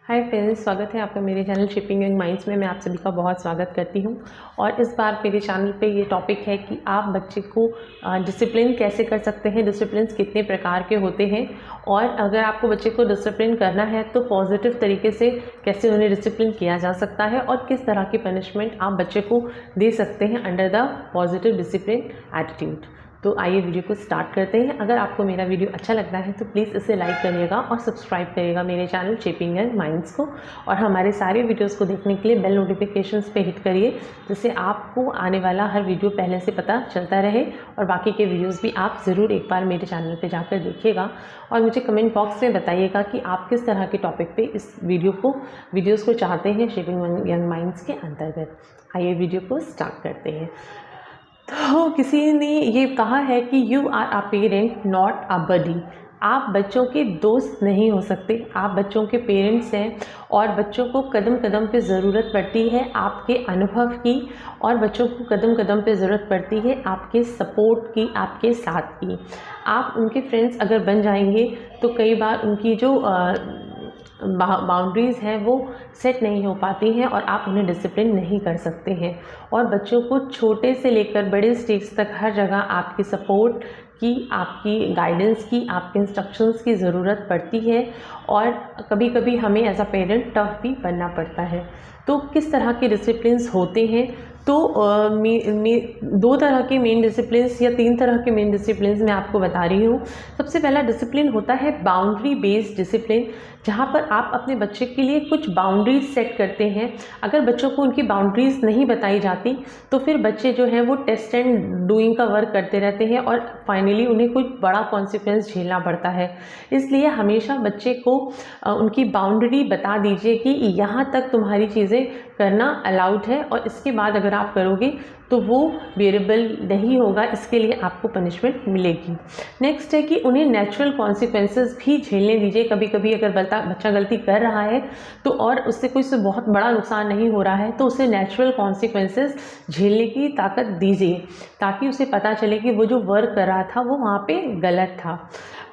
Hi friends, स्वागत है आपका मेरे चैनल शिपिंग यंग माइंड्स में। मैं आप सभी का बहुत स्वागत करती हूं। और इस बार मेरे चैनल पे ये टॉपिक है कि आप बच्चे को डिसिप्लिन कैसे कर सकते हैं, डिसिप्लिन कितने प्रकार के होते हैं, और अगर आपको बच्चे को डिसिप्लिन करना है तो पॉजिटिव तरीके से कैसे उन्हें डिसिप्लिन किया जा सकता है, और किस तरह की पनिशमेंट आप बच्चे को दे सकते हैं under the positive discipline attitude. तो आइए वीडियो को स्टार्ट करते हैं। अगर आपको मेरा वीडियो अच्छा लगता है तो प्लीज़ इसे लाइक करिएगा और सब्सक्राइब करिएगा मेरे चैनल शेपिंग यंग माइंड्स को, और हमारे सारे वीडियोस को देखने के लिए बेल नोटिफिकेशंस पे हिट करिए, जिससे आपको आने वाला हर वीडियो पहले से पता चलता रहे। और बाकी के वीडियोस भी आप ज़रूर एक बार मेरे चैनल पे जाकर देखिएगा, और मुझे कमेंट बॉक्स में बताइएगा कि आप किस तरह के टॉपिक पे इस वीडियोज़ को चाहते हैं शेपिंग यंग माइंड्स के अंतर्गत। आइए वीडियो को स्टार्ट करते हैं। तो किसी ने ये कहा है कि you are a parent not a buddy. आप बच्चों के दोस्त नहीं हो सकते, आप बच्चों के पेरेंट्स हैं, और बच्चों को कदम कदम पे ज़रूरत पड़ती है आपके अनुभव की, और बच्चों को कदम कदम पे ज़रूरत पड़ती है आपके सपोर्ट की, आपके साथ की। आप उनके फ्रेंड्स अगर बन जाएंगे तो कई बार उनकी जो बाउंड्रीज़ हैं वो सेट नहीं हो पाती हैं, और आप उन्हें डिसिप्लिन नहीं कर सकते हैं। और बच्चों को छोटे से लेकर बड़े स्टेज तक हर जगह आपकी सपोर्ट की, आपकी गाइडेंस की, आपके इंस्ट्रक्शंस की ज़रूरत पड़ती है, और कभी कभी हमें एज अ पेरेंट टफ भी बनना पड़ता है। तो किस तरह के डिसिप्लिन्स होते हैं? तो दो तरह के मेन डिसिप्लिन्स या तीन तरह के मेन डिसिप्लिन्स मैं आपको बता रही हूँ। सबसे पहला डिसिप्लिन होता है बाउंड्री बेस्ड डिसिप्लिन, जहाँ पर आप अपने बच्चे के लिए कुछ बाउंड्रीज सेट करते हैं। अगर बच्चों को उनकी बाउंड्रीज नहीं बताई जाती तो फिर बच्चे जो हैं वो टेस्ट एंड डूइंग का वर्क करते रहते हैं, और फाइनली उन्हें कुछ बड़ा कॉन्सिक्वेंस झेलना पड़ता है। इसलिए हमेशा बच्चे को उनकी बाउंड्री बता दीजिए कि यहाँ तक तुम्हारी चीज़ें करना अलाउड है, और इसके बाद अगर आप करोगे तो वो वेरिएबल नहीं होगा, इसके लिए आपको पनिशमेंट मिलेगी। नेक्स्ट है कि उन्हें नेचुरल कॉन्सिक्वेंसेस भी झेलने दीजिए। कभी कभी अगर बच्चा गलती कर रहा है तो और उससे कोई से बहुत बड़ा नुकसान नहीं हो रहा है तो उसे नेचुरल कॉन्सिक्वेंसेस झेलने की ताकत दीजिए, ताकि उसे पता चले कि वो जो वर्क कर रहा था वो वहाँ पे गलत था।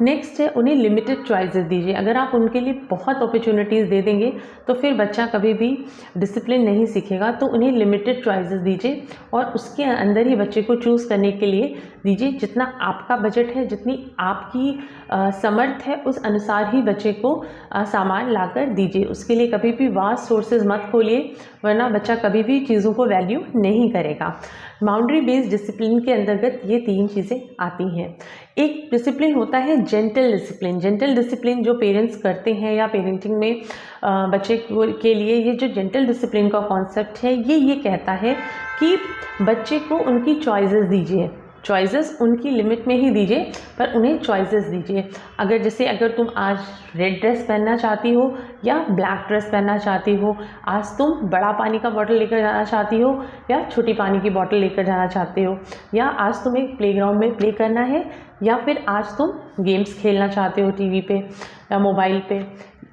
नेक्स्ट है उन्हें लिमिटेड चॉइसेस दीजिए। अगर आप उनके लिए बहुत अपॉर्चुनिटीज़ दे देंगे तो फिर बच्चा कभी भी डिसिप्लिन नहीं सीखेगा। तो उन्हें लिमिटेड चॉइसेस दीजिए, और उसके अंदर ही बच्चे को चूज़ करने के लिए दीजिए। जितना आपका बजट है, जितनी आपकी समर्थ है, उस अनुसार ही बच्चे को सामान लाकर दीजिए। उसके लिए कभी भी वास्ट सोर्सेज मत खोलिए, वरना बच्चा कभी भी चीज़ों को वैल्यू नहीं करेगा। बाउंड्री बेस्ड डिसिप्लिन के अंतर्गत ये तीन चीज़ें आती हैं। एक डिसिप्लिन होता है जेंटल डिसिप्लिन। जेंटल डिसिप्लिन जो पेरेंट्स करते हैं या पेरेंटिंग में बच्चे के लिए, ये जो जेंटल डिसिप्लिन का कॉन्सेप्ट है ये कहता है कि बच्चे को उनकी चॉइसेस दीजिए। चॉइसेस उनकी लिमिट में ही दीजिए, पर उन्हें चॉइसेस दीजिए। अगर तुम आज रेड ड्रेस पहनना चाहती हो या ब्लैक ड्रेस पहनना चाहती हो, आज तुम बड़ा पानी का बॉटल लेकर जाना चाहती हो या छोटी पानी की बॉटल लेकर जाना चाहते हो, या आज तुम्हें प्लेग्राउंड में प्ले करना है, या फिर आज तुम गेम्स खेलना चाहते हो टीवी पे या मोबाइल पे।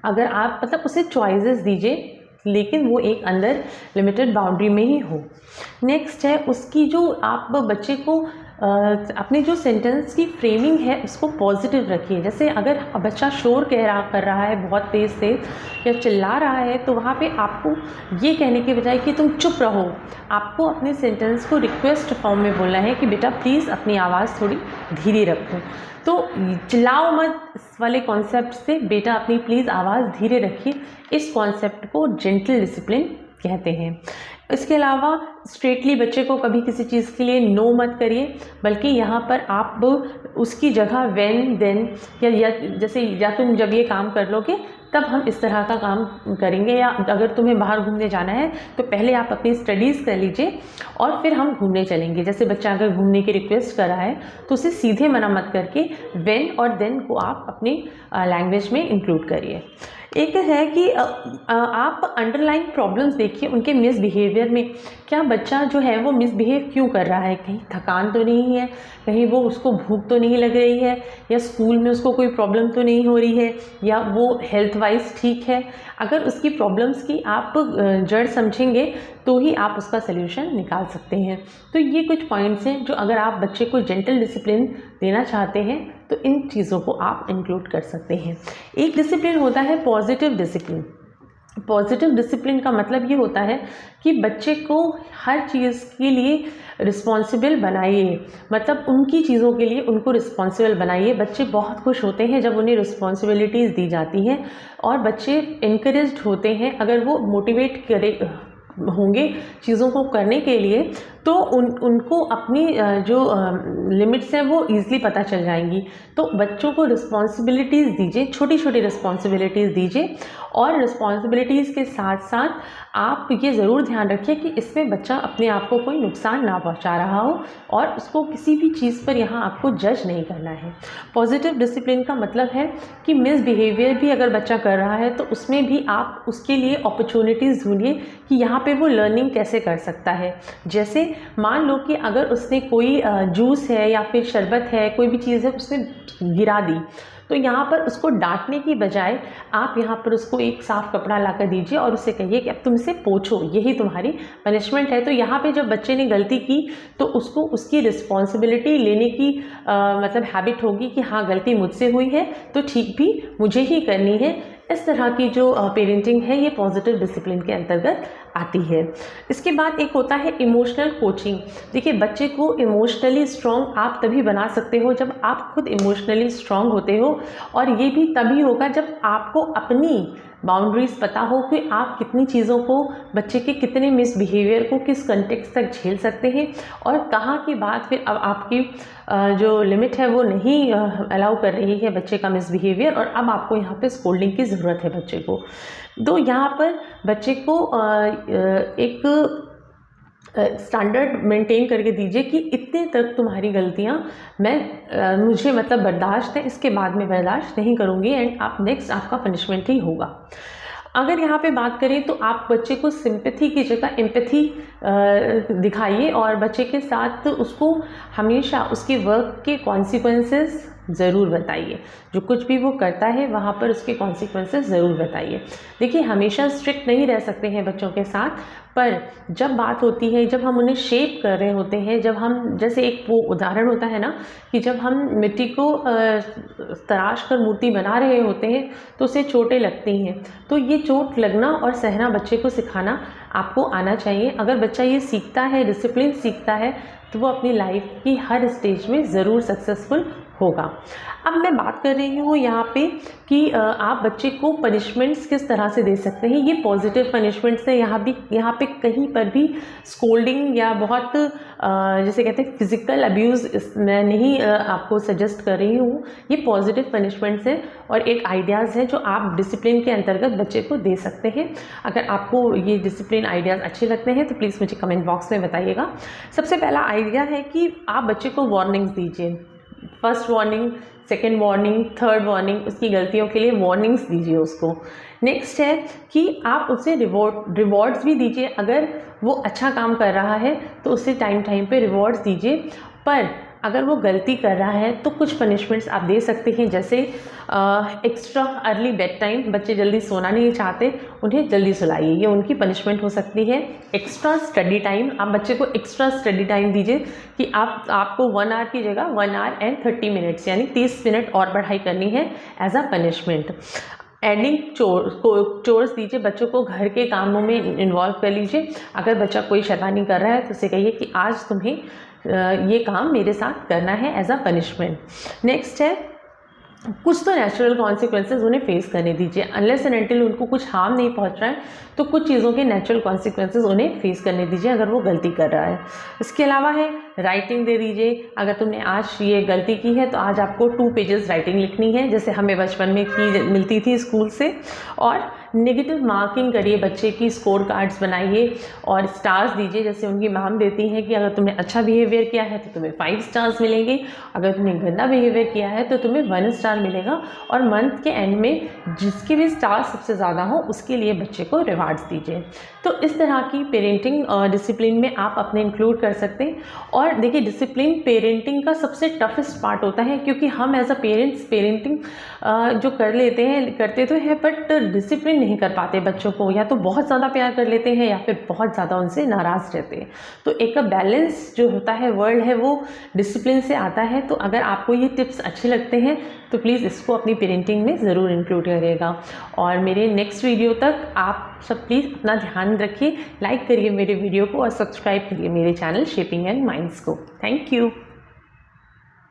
अगर आप उसे चॉइसेस दीजिए, लेकिन वो एक अंदर लिमिटेड बाउंड्री में ही हो। नेक्स्ट है उसकी जो आप बच्चे को अपने जो सेंटेंस की फ्रेमिंग है उसको पॉजिटिव रखिए। जैसे अगर बच्चा शोर कर रहा है बहुत तेज़ से या चिल्ला रहा है, तो वहाँ पे आपको ये कहने के बजाय कि तुम चुप रहो, आपको अपने सेंटेंस को रिक्वेस्ट फॉर्म में बोलना है कि बेटा प्लीज़ अपनी आवाज़ थोड़ी धीरे रखो। तो चिल्लाओ मत इस वाले कॉन्सेप्ट से बेटा अपनी प्लीज़ आवाज़ धीरे रखिए, इस कॉन्सेप्ट को जेंटल डिसिप्लिन कहते हैं। इसके अलावा स्ट्रेटली बच्चे को कभी किसी चीज़ के लिए नो मत करिए, बल्कि यहाँ पर आप उसकी जगह व्हेन, देन या तुम जब ये काम कर लोगे तब हम इस तरह का काम करेंगे, या अगर तुम्हें बाहर घूमने जाना है तो पहले आप अपनी स्टडीज़ कर लीजिए और फिर हम घूमने चलेंगे। जैसे बच्चा अगर घूमने की रिक्वेस्ट कर रहा है तो उसे सीधे मना मत करके व्हेन और देन को आप अपनी लैंग्वेज में इंक्लूड करिए। एक है कि आप अंडरलाइन प्रॉब्लम्स देखिए उनके मिसबिहेवियर में। क्या बच्चा जो है वो मिसबिहेव क्यों कर रहा है? कहीं थकान तो नहीं है, कहीं वो उसको भूख तो नहीं लग रही है, या स्कूल में उसको कोई प्रॉब्लम तो नहीं हो रही है, या वो हेल्थ वाइज ठीक है। अगर उसकी प्रॉब्लम्स की आप जड़ समझेंगे तो ही आप उसका सल्यूशन निकाल सकते हैं। तो ये कुछ पॉइंट्स हैं जो अगर आप बच्चे को जेंटल डिसिप्लिन देना चाहते हैं तो इन चीज़ों को आप इंक्लूड कर सकते हैं। एक डिसिप्लिन होता है पॉजिटिव डिसिप्लिन। पॉजिटिव डिसिप्लिन का मतलब ये होता है कि बच्चे को हर चीज़ के लिए रिस्पॉन्सिबल बनाइए, मतलब उनकी चीज़ों के लिए उनको रिस्पॉन्सिबल बनाइए। बच्चे बहुत खुश होते हैं जब उन्हें रिस्पॉन्सिबिलिटीज़ दी जाती हैं, और बच्चे इनकरेज्ड होते हैं अगर वो मोटिवेट करे होंगे चीज़ों को करने के लिए, तो उनको अपनी जो लिमिट्स हैं वो ईज़िली पता चल जाएंगी। तो बच्चों को रिस्पॉन्सिबिलिटीज़ दीजिए, छोटी छोटी रिस्पॉन्सिबिलिटीज़ दीजिए, और रिस्पॉन्सिबिलिटीज़ के साथ साथ आप ये ज़रूर ध्यान रखिए कि इसमें बच्चा अपने आप को कोई नुकसान ना पहुंचा रहा हो, और उसको किसी भी चीज़ पर यहाँ आपको जज नहीं करना है। पॉजिटिव डिसिप्लिन का मतलब है कि मिसबिहेवियर भी अगर बच्चा कर रहा है तो उसमें भी आप उसके लिए अपॉर्चुनिटीज़ ढूंढिए कि यहाँ पे वो लर्निंग कैसे कर सकता है। जैसे मान लो कि अगर उसने कोई जूस है या फिर शरबत है, कोई भी चीज़ है उसने गिरा दी, तो यहाँ पर उसको डांटने की बजाय आप यहाँ पर उसको एक साफ़ कपड़ा ला कर दीजिए और उससे कहिए कि अब तुम इसे पोंछो, यही तुम्हारी पनिशमेंट है। तो यहाँ पे जब बच्चे ने गलती की तो उसको उसकी रिस्पॉन्सिबिलिटी लेने की मतलब हैबिट होगी कि हाँ गलती मुझसे हुई है तो ठीक भी मुझे ही करनी है। इस तरह की जो पेरेंटिंग है ये पॉजिटिव डिसिप्लिन के अंतर्गत आती है। इसके बाद एक होता है इमोशनल कोचिंग। देखिए, बच्चे को इमोशनली स्ट्रॉन्ग आप तभी बना सकते हो जब आप खुद इमोशनली स्ट्रॉन्ग होते हो, और ये भी तभी होगा जब आपको अपनी बाउंड्रीज पता हो कि आप कितनी चीज़ों को, बच्चे के कितने मिसबिहेवियर को किस कंटेक्स्ट तक झेल सकते हैं, और कहाँ की बात फिर अब आपकी जो लिमिट है वो नहीं अलाउ कर रही है बच्चे का मिसबिहेवियर, और अब आपको यहाँ पे स्कोल्डिंग की ज़रूरत है बच्चे को। तो यहाँ पर बच्चे को एक स्टैंडर्ड मेंटेन करके दीजिए कि इतने तक तुम्हारी गलतियाँ मुझे मतलब बर्दाश्त है, इसके बाद में बर्दाश्त नहीं करूँगी, एंड आप नेक्स्ट आपका पनिशमेंट ही होगा। अगर यहाँ पे बात करें तो आप बच्चे को सिंपैथी की जगह एम्पैथी दिखाइए, और बच्चे के साथ उसको हमेशा उसके वर्क के कॉन्सिक्वेंसेस ज़रूर बताइए। जो कुछ भी वो करता है वहाँ पर उसके कॉन्सिक्वेंसेस ज़रूर बताइए। देखिए, हमेशा स्ट्रिक्ट नहीं रह सकते हैं बच्चों के साथ, पर जब बात होती है, जब हम उन्हें शेप कर रहे होते हैं, जब हम, जैसे एक वो उदाहरण होता है ना कि जब हम मिट्टी को तराश कर मूर्ति बना रहे होते हैं तो उसे चोटें लगती हैं, तो ये चोट लगना और सहना बच्चे को सिखाना आपको आना चाहिए। अगर बच्चा ये सीखता है, डिसिप्लिन सीखता है, तो वो अपनी लाइफ की हर स्टेज में ज़रूर सक्सेसफुल होगा। अब मैं बात कर रही हूँ यहाँ पे कि आप बच्चे को पनिशमेंट्स किस तरह से दे सकते हैं। ये पॉजिटिव पनिशमेंट्स हैं, यहाँ पे कहीं पर भी स्कोल्डिंग या बहुत जैसे कहते हैं फिजिकल अब्यूज़ मैं नहीं आपको सजेस्ट कर रही हूँ। ये पॉजिटिव पनिशमेंट्स हैं और एक आइडियाज़ हैं जो आप डिसिप्लिन के अंतर्गत बच्चे को दे सकते हैं। अगर आपको ये डिसिप्लिन आइडियाज़ अच्छे लगते हैं तो प्लीज़ मुझे कमेंट बॉक्स में बताइएगा। सबसे पहला आइडिया है कि आप बच्चे को वार्निंग्स दीजिए। First warning, second warning, third warning, उसकी गलतियों के लिए वार्निंग्स दीजिए उसको। नेक्स्ट है कि आप उसे रिवॉर्ड्स भी दीजिए। अगर वो अच्छा काम कर रहा है तो उसे टाइम टाइम पे रिवॉर्ड्स दीजिए, पर अगर वो गलती कर रहा है तो कुछ पनिशमेंट्स आप दे सकते हैं, जैसे एक्स्ट्रा अर्ली बेड टाइम। बच्चे जल्दी सोना नहीं चाहते, उन्हें जल्दी सुलाइए, ये उनकी पनिशमेंट हो सकती है। एक्स्ट्रा स्टडी टाइम, आप बच्चे को एक्स्ट्रा स्टडी टाइम दीजिए कि आपको 1 आवर की जगह 1 आवर एंड 30 मिनट्स यानी 30 मिनट और पढ़ाई करनी है as a punishment. Adding chores दीजिए, बच्चों को घर के कामों में इन्वॉल्व कर लीजिए। अगर बच्चा कोई शैतानी कर रहा है तो उसे कहिए कि आज तुम्हें ये काम मेरे साथ करना है एज अ पनिशमेंट। नेक्स्ट है, कुछ तो नेचुरल कॉन्सिक्वेंसेस उन्हें फेस करने दीजिए। अनलेस एंड अनटिल उनको कुछ हार्म नहीं पहुंच रहा है तो कुछ चीज़ों के नेचुरल कॉन्सिक्वेंसेस उन्हें फेस करने दीजिए अगर वो गलती कर रहा है। इसके अलावा है राइटिंग दे दीजिए। अगर तुमने आज ये गलती की है तो आज आपको 2 पेजेस राइटिंग लिखनी है, जैसे हमें बचपन में की मिलती थी स्कूल से। और नेगेटिव मार्किंग करिए, बच्चे की स्कोर कार्ड्स बनाइए और स्टार्स दीजिए, जैसे उनकी मैम देती हैं कि अगर तुमने अच्छा बिहेवियर किया है तो तुम्हें 5 स्टार्स मिलेंगे, अगर तुमने गंदा बिहेवियर किया है तो तुम्हें 1 स्टार मिलेगा। और मंथ के एंड में जिसके भी स्टार सबसे ज़्यादा हो उसके लिए बच्चे को रिवार्ड्स दीजिए। तो इस तरह की पेरेंटिंग डिसिप्लिन में आप अपने इंक्लूड कर सकते हैं। और देखिए, डिसिप्लिन पेरेंटिंग का सबसे टफेस्ट पार्ट होता है, क्योंकि हम एज अ पेरेंट्स पेरेंटिंग जो कर लेते हैं, करते तो हैं, बट डिसिप्लिन डिसिप्लिन नहीं कर पाते बच्चों को, या तो बहुत ज़्यादा प्यार कर लेते हैं या फिर बहुत ज़्यादा उनसे नाराज़ रहते हैं। तो एक बैलेंस जो होता है वर्ल्ड है वो डिसिप्लिन से आता है। तो अगर आपको ये टिप्स अच्छे लगते हैं तो प्लीज़ इसको अपनी पेरेंटिंग में ज़रूर इंक्लूड करिएगा। और मेरे नेक्स्ट वीडियो तक आप सब प्लीज़ अपना ध्यान रखिए, लाइक करिए मेरे वीडियो को और सब्सक्राइब करिए मेरे चैनल शेपिंग एंड माइंड्स को। Thank you.